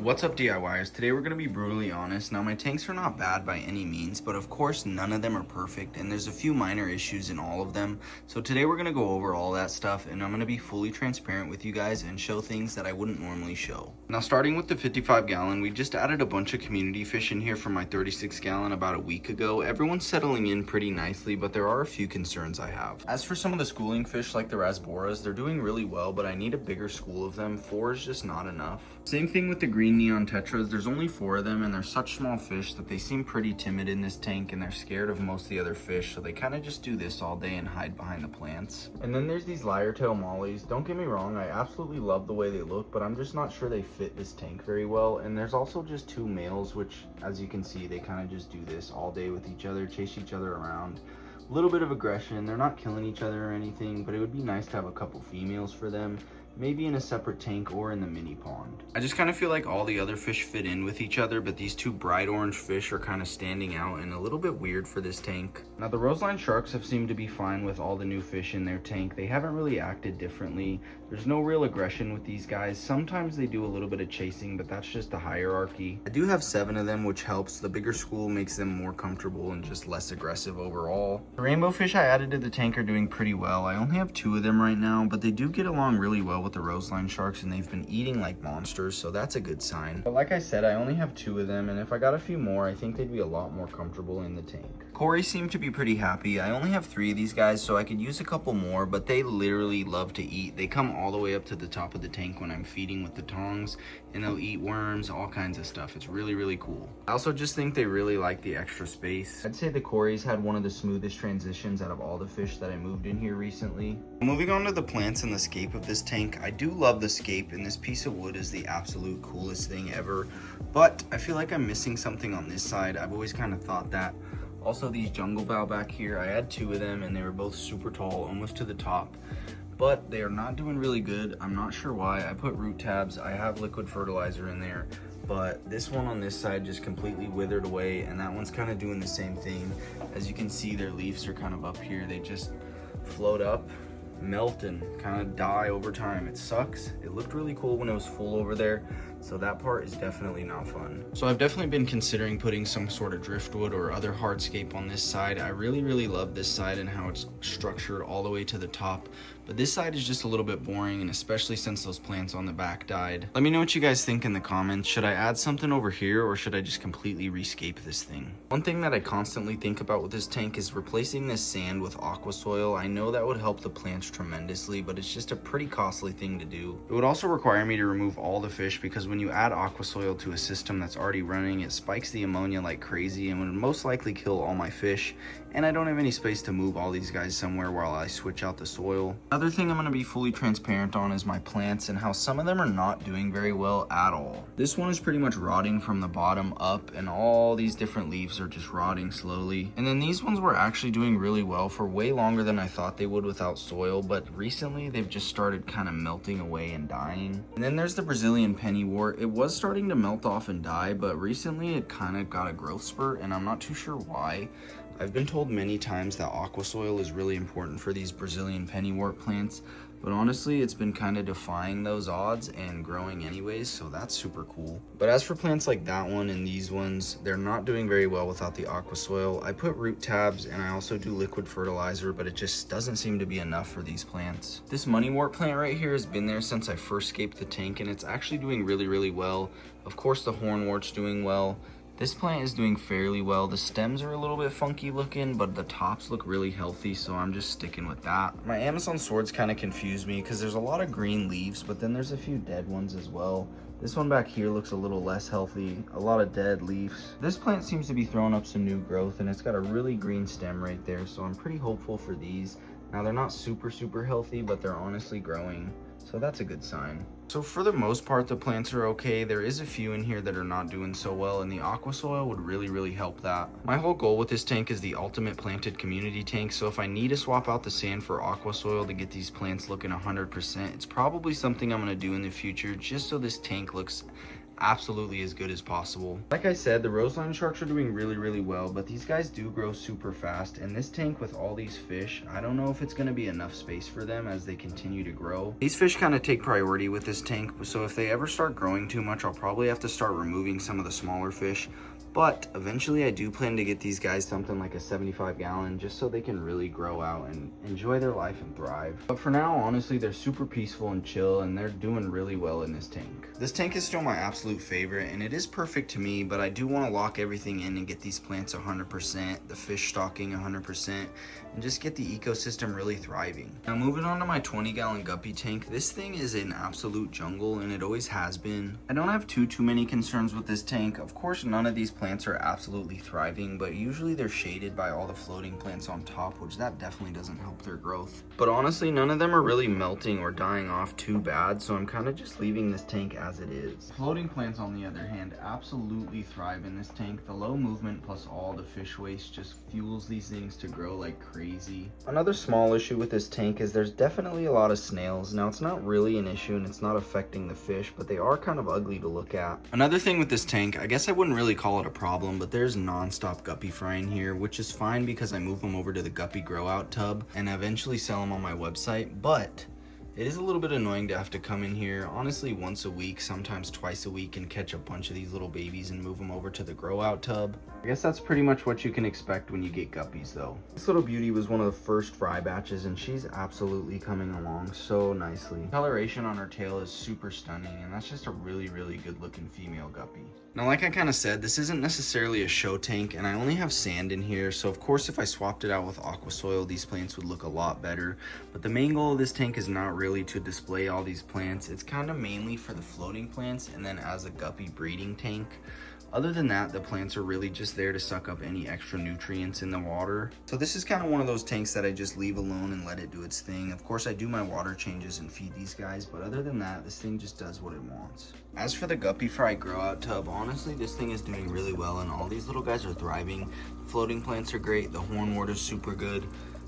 What's up, DIYers? Today we're going to be brutally honest. Now, my tanks are not bad by any means, but of course none of them are perfect, and there's a few minor issues in all of them. So today we're going to go over all that stuff, and I'm going to be fully transparent with you guys and show things that I wouldn't normally show. Now, starting with the 55 gallon, we just added a bunch of community fish in here for my 36 gallon about a week ago. Everyone's settling in pretty nicely, but there are a few concerns I have. As for some of the schooling fish like the rasboras, they're doing really well, but I need a bigger school of them. 4 is just not enough. Same thing with the green neon tetras. There's only 4 of them, and they're such small fish that they seem pretty timid in this tank, and they're scared of most of the other fish, so they kind of just do this all day and hide behind the plants. And then there's these lyre-tail mollies. Don't get me wrong, I absolutely love the way they look, but I'm just not sure they fit this tank very well. And there's also just 2 males, which, as you can see, they kind of just do this all day with each other, chase each other around. A little bit of aggression. They're not killing each other or anything, but it would be nice to have a couple females for them. Maybe in a separate tank or in the mini pond. I just kind of feel like all the other fish fit in with each other, but these 2 bright orange fish are kind of standing out and a little bit weird for this tank. Now, the roseline sharks have seemed to be fine with all the new fish in their tank. They haven't really acted differently. There's no real aggression with these guys. Sometimes they do a little bit of chasing, but that's just a hierarchy. I do have 7 of them, which helps. The bigger school makes them more comfortable and just less aggressive overall. The rainbow fish I added to the tank are doing pretty well. I only have 2 of them right now, but they do get along really well with the roseline sharks, and they've been eating like monsters, so that's a good sign. But like I said, I only have 2 of them, and if I got a few more, I think they'd be a lot more comfortable in the tank. Corey seemed to be pretty happy. I only have 3 of these guys, so I could use a couple more, but they literally love to eat. They come all the way up to the top of the tank when I'm feeding with the tongs, and they'll eat worms, all kinds of stuff. It's really, really cool. I also just think they really like the extra space. I'd say the Corys had one of the smoothest transitions out of all the fish that I moved in here recently. Moving on to the plants and the scape of this tank, I do love the scape, and this piece of wood is the absolute coolest thing ever, but I feel like I'm missing something on this side. I've always kind of thought that. Also, these jungle bow back here, I had 2 of them, and they were both super tall, almost to the top, but they are not doing really good. I'm not sure why. I put root tabs, I have liquid fertilizer in there, but this one on this side just completely withered away, and that one's kind of doing the same thing. As you can see, their leaves are kind of up here. They just float up, melt, and kind of die over time. It sucks. It looked really cool when it was full over there, so that part is definitely not fun. So I've definitely been considering putting some sort of driftwood or other hardscape on this side. I really love this side and how it's structured all the way to the top, but this side is just a little bit boring, and especially since those plants on the back died. Let me know what you guys think in the comments. Should I add something over here, or should I just completely rescape this thing? One thing that I constantly think about with this tank is replacing this sand with aqua soil. I know that would help the plants tremendously, but it's just a pretty costly thing to do. It would also require me to remove all the fish, because when you add aqua soil to a system that's already running, it spikes the ammonia like crazy and would most likely kill all my fish, and I don't have any space to move all these guys somewhere while I switch out the soil. Another thing I'm going to be fully transparent on is my plants and how some of them are not doing very well at all. This one is pretty much rotting from the bottom up, and all these different leaves are just rotting slowly. And then these ones were actually doing really well for way longer than I thought they would without soil, but recently they've just started kind of melting away and dying. And then there's the Brazilian pennywort. It was starting to melt off and die, but recently it kind of got a growth spurt, and I'm not too sure why. I've been told many times that aqua soil is really important for these Brazilian pennywort plants, but honestly, it's been kind of defying those odds and growing anyways, so that's super cool. But as for plants like that one and these ones, they're not doing very well without the aqua soil. I put root tabs, and I also do liquid fertilizer, but it just doesn't seem to be enough for these plants. This moneywort plant right here has been there since I first scaped the tank, and it's actually doing really well. Of course, the hornwort's doing well. This plant is doing fairly well. The stems are a little bit funky looking, but the tops look really healthy, so I'm just sticking with that. My Amazon swords kind of confuse me because there's a lot of green leaves, but then there's a few dead ones as well. This one back here looks a little less healthy, a lot of dead leaves. This plant seems to be throwing up some new growth, and it's got a really green stem right there, so I'm pretty hopeful for these. Now, they're not super healthy, but they're honestly growing, so that's a good sign. So for the most part, the plants are okay. There is a few in here that are not doing so well, and the aqua soil would really help that. My whole goal with this tank is the ultimate planted community tank, so if I need to swap out the sand for aqua soil to get these plants looking 100%, it's probably something I'm going to do in the future, just so this tank looks absolutely as good as possible. Like I said, the roseline sharks are doing really well, but these guys do grow super fast, and this tank with all these fish, I don't know if it's going to be enough space for them as they continue to grow. These fish kind of take priority with this tank, so if they ever start growing too much, I'll probably have to start removing some of the smaller fish. But eventually I do plan to get these guys something like a 75 gallon just so they can really grow out and enjoy their life and thrive. But for now, honestly, they're super peaceful and chill, and they're doing really well in this tank. This tank is still my absolute favorite, and it is perfect to me, but I do want to lock everything in and get these plants 100%, the fish stocking 100%, and just get the ecosystem really thriving. Now moving on to my 20 gallon guppy tank, this thing is an absolute jungle, and it always has been. I don't have too many concerns with this tank. Of course, none of these plants are absolutely thriving, but usually they're shaded by all the floating plants on top, which that definitely doesn't help their growth. But honestly, none of them are really melting or dying off too bad, so I'm kind of just leaving this tank as it is. Floating plants, on the other hand, absolutely thrive in this tank. The low movement plus all the fish waste just fuels these things to grow like crazy. Another small issue with this tank is there's definitely a lot of snails. Now, it's not really an issue and it's not affecting the fish, but they are kind of ugly to look at. Another thing with this tank, I guess I wouldn't really call it a problem, but there's non-stop guppy frying here, which is fine because I move them over to the guppy growout tub and eventually sell them on my website. But it is a little bit annoying to have to come in here, honestly, once a week, sometimes twice a week, and catch a bunch of these little babies and move them over to the growout tub. I guess that's pretty much what you can expect when you get guppies, though. This little beauty was one of the first fry batches, and she's absolutely coming along so nicely. The coloration on her tail is super stunning, and that's just a really good looking female guppy. Now, like I kind of said, this isn't necessarily a show tank, and I only have sand in here, so of course if I swapped it out with aqua soil, these plants would look a lot better. But the main goal of this tank is not really to display all these plants. It's kind of mainly for the floating plants and then as a guppy breeding tank. Other than that, the plants are really just there to suck up any extra nutrients in the water. So this is kind of one of those tanks that I just leave alone and let it do its thing. Of course, I do my water changes and feed these guys, but other than that, this thing just does what it wants. As for the guppy fry growout tub, honestly, this thing is doing really well, and all these little guys are thriving. The floating plants are great, the hornwort is super good,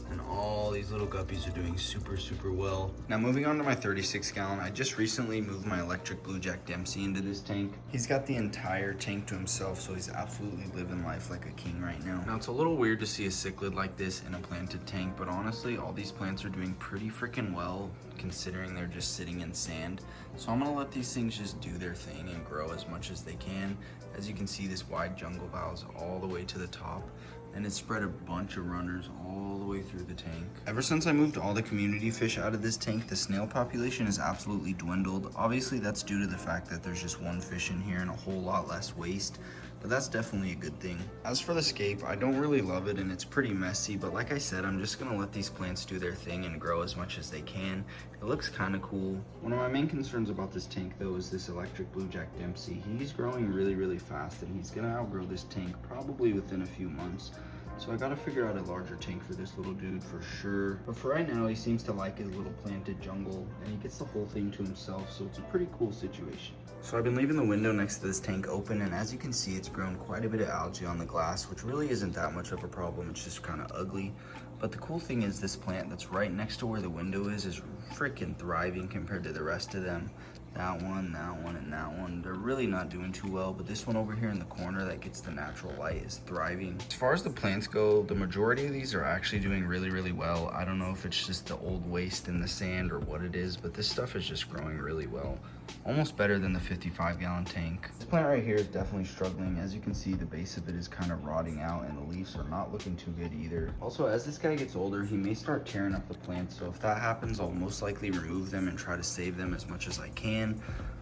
and all these little guppies are doing super well. Now moving on to my 36 gallon, I just recently moved my electric blue jack Dempsey into this tank. He's got the entire tank to himself, so he's absolutely living life like a king right now. Now it's a little weird to see a cichlid like this in a planted tank, but honestly, all these plants are doing pretty freaking well considering they're just sitting in sand. So I'm gonna let these things just do their thing and grow as much as they can. As you can see, this wide jungle bows all the way to the top, and it spread a bunch of runners all the way through the tank. Ever since I moved all the community fish out of this tank, the snail population has absolutely dwindled. Obviously, that's due to the fact that there's just one fish in here and a whole lot less waste, but that's definitely a good thing. As for the scape, I don't really love it and it's pretty messy, but like I said, I'm just gonna let these plants do their thing and grow as much as they can. It looks kind of cool. One of my main concerns about this tank though is this electric blue jack Dempsey. He's growing really fast, and he's gonna outgrow this tank probably within a few months. So I gotta figure out a larger tank for this little dude for sure. But for right now, he seems to like his little planted jungle, and he gets the whole thing to himself, so it's a pretty cool situation. So I've been leaving the window next to this tank open, and as you can see, it's grown quite a bit of algae on the glass, which really isn't that much of a problem. It's just kind of ugly. But the cool thing is this plant that's right next to where the window is freaking thriving compared to the rest of them. That one, and that one, they're really not doing too well, but this one over here in the corner that gets the natural light is thriving. As far as the plants go, the majority of these are actually doing really well. I don't know if it's just the old waste in the sand or what it is, but this stuff is just growing really well. Almost better than the 55 gallon tank. This plant right here is definitely struggling. As you can see, the base of it is kind of rotting out and the leaves are not looking too good either. Also, as this guy gets older, he may start tearing up the plants, so if that happens, I'll most likely remove them and try to save them as much as I can.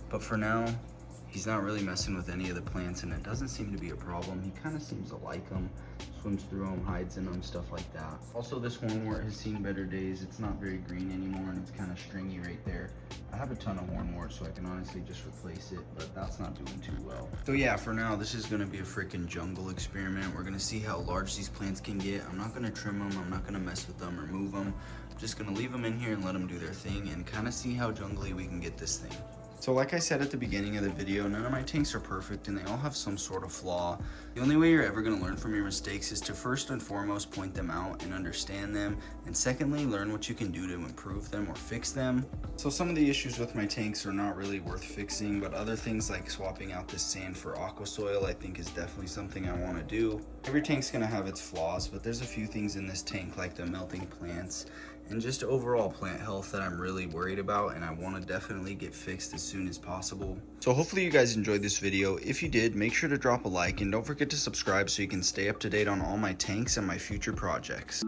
But for now, he's not really messing with any of the plants, and it doesn't seem to be a problem. He kind of seems to like them, swims through them, hides in them, stuff like that. Also, this hornwort has seen better days. It's not very green anymore, and it's kind of stringy right there. I have a ton of hornwort, so I can honestly just replace it, but that's not doing too well. So yeah, for now, this is gonna be a freaking jungle experiment. We're gonna see how large these plants can get. I'm not gonna trim them, I'm not gonna mess with them or move them. I'm just gonna leave them in here and let them do their thing and kind of see how jungly we can get this thing. So like I said at the beginning of the video, none of my tanks are perfect and they all have some sort of flaw. The only way you're ever going to learn from your mistakes is to first and foremost point them out and understand them, and secondly learn what you can do to improve them or fix them. So some of the issues with my tanks are not really worth fixing, but other things like swapping out this sand for aqua soil I think is definitely something I want to do. Every tank's going to have its flaws, but there's a few things in this tank like the melting plants and just overall plant health that I'm really worried about and I want to definitely get fixed as soon as possible. So hopefully you guys enjoyed this video. If you did, make sure to drop a like and don't forget to subscribe so you can stay up to date on all my tanks and my future projects.